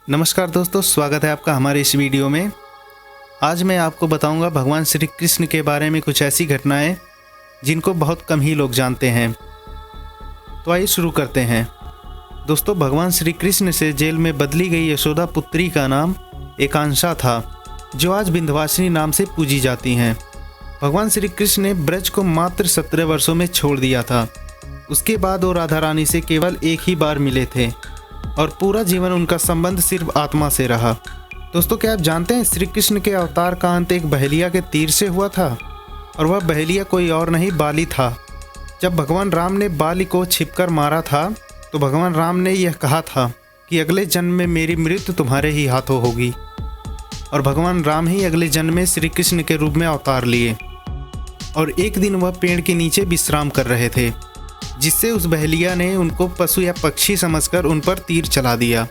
नमस्कार दोस्तों, स्वागत है आपका हमारे इस वीडियो में। आज मैं आपको बताऊंगा भगवान श्री कृष्ण के बारे में कुछ ऐसी घटनाएं जिनको बहुत कम ही लोग जानते हैं। तो आइए शुरू करते हैं। दोस्तों, भगवान श्री कृष्ण से जेल में बदली गई यशोदा पुत्री का नाम एकांशा था, जो आज विंध्यवासिनी नाम से पूजी जाती हैं। भगवान श्री कृष्ण ने ब्रज को मात्र 17 वर्षों में छोड़ दिया था। उसके बाद वो राधा रानी से केवल एक ही बार मिले थे और पूरा जीवन उनका संबंध सिर्फ आत्मा से रहा। दोस्तों, क्या आप जानते हैं श्री कृष्ण के अवतार का अंत एक बहेलिया के तीर से हुआ था, और वह बहेलिया कोई और नहीं बाली था। जब भगवान राम ने बाली को छिपकर मारा था तो भगवान राम ने यह कहा था कि अगले जन्म में मेरी मृत्यु तुम्हारे ही हाथों होगी, और भगवान राम ही अगले जन्म में श्री कृष्ण के रूप में अवतार लिए। और एक दिन वह पेड़ के नीचे विश्राम कर रहे थे, जिससे उस बहेलिया ने उनको पशु या पक्षी समझकर उन पर तीर चला दिया,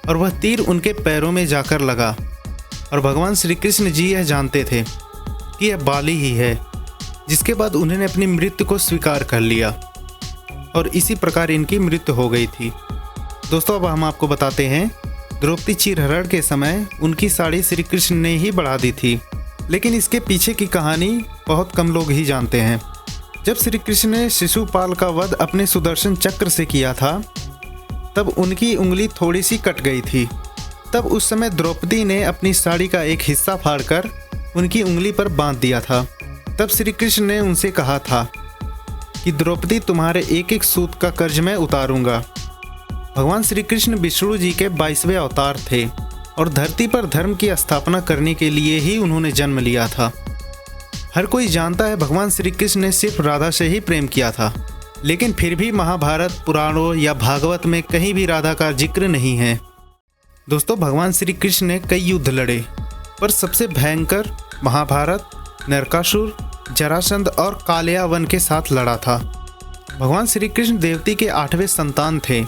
और वह तीर उनके पैरों में जाकर लगा। और भगवान श्री कृष्ण जी यह जानते थे कि यह बाली ही है, जिसके बाद उन्होंने अपनी मृत्यु को स्वीकार कर लिया, और इसी प्रकार इनकी मृत्यु हो गई थी। दोस्तों, अब हम आपको बताते हैं, द्रौपदी चीरहरण के समय उनकी साड़ी श्री कृष्ण ने ही बढ़ा दी थी, लेकिन इसके पीछे की कहानी बहुत कम लोग ही जानते हैं। जब श्री कृष्ण ने शिशुपाल का वध अपने सुदर्शन चक्र से किया था, तब उनकी उंगली थोड़ी सी कट गई थी। तब उस समय द्रौपदी ने अपनी साड़ी का एक हिस्सा फाड़कर उनकी उंगली पर बांध दिया था। तब श्री कृष्ण ने उनसे कहा था कि द्रौपदी, तुम्हारे एक एक सूत का कर्ज मैं उतारूंगा। भगवान श्री कृष्ण विष्णु जी के 22वें अवतार थे, और धरती पर धर्म की स्थापना करने के लिए ही उन्होंने जन्म लिया था। हर कोई जानता है भगवान श्री कृष्ण ने सिर्फ राधा से ही प्रेम किया था, लेकिन फिर भी महाभारत, पुराणों या भागवत में कहीं भी राधा का जिक्र नहीं है। दोस्तों, भगवान श्री कृष्ण ने कई युद्ध लड़े, पर सबसे भयंकर महाभारत नरकासुर, जरासंध और कालियावन के साथ लड़ा था। भगवान श्री कृष्ण देवती के 8वें संतान थे,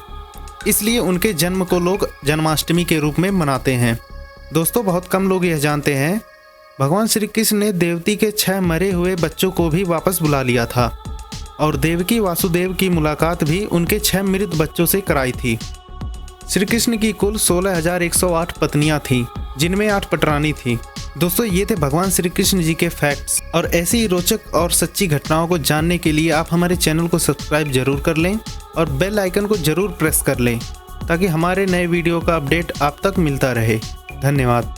इसलिए उनके जन्म को लोग जन्माष्टमी के रूप में मनाते हैं। दोस्तों, बहुत कम लोग यह जानते हैं, भगवान श्री कृष्ण ने देवती के 6 मरे हुए बच्चों को भी वापस बुला लिया था, और देवकी वासुदेव की मुलाकात भी उनके 6 मृत बच्चों से कराई थी। श्री कृष्ण की कुल 16,108 पत्नियां थीं, जिनमें 8 पटरानी थीं। दोस्तों, ये थे भगवान श्री कृष्ण जी के फैक्ट्स, और ऐसी ही रोचक और सच्ची घटनाओं को जानने के लिए आप हमारे चैनल को सब्सक्राइब जरूर कर लें और बेल आइकन को जरूर प्रेस कर लें, ताकि हमारे नए वीडियो का अपडेट आप तक मिलता रहे। धन्यवाद।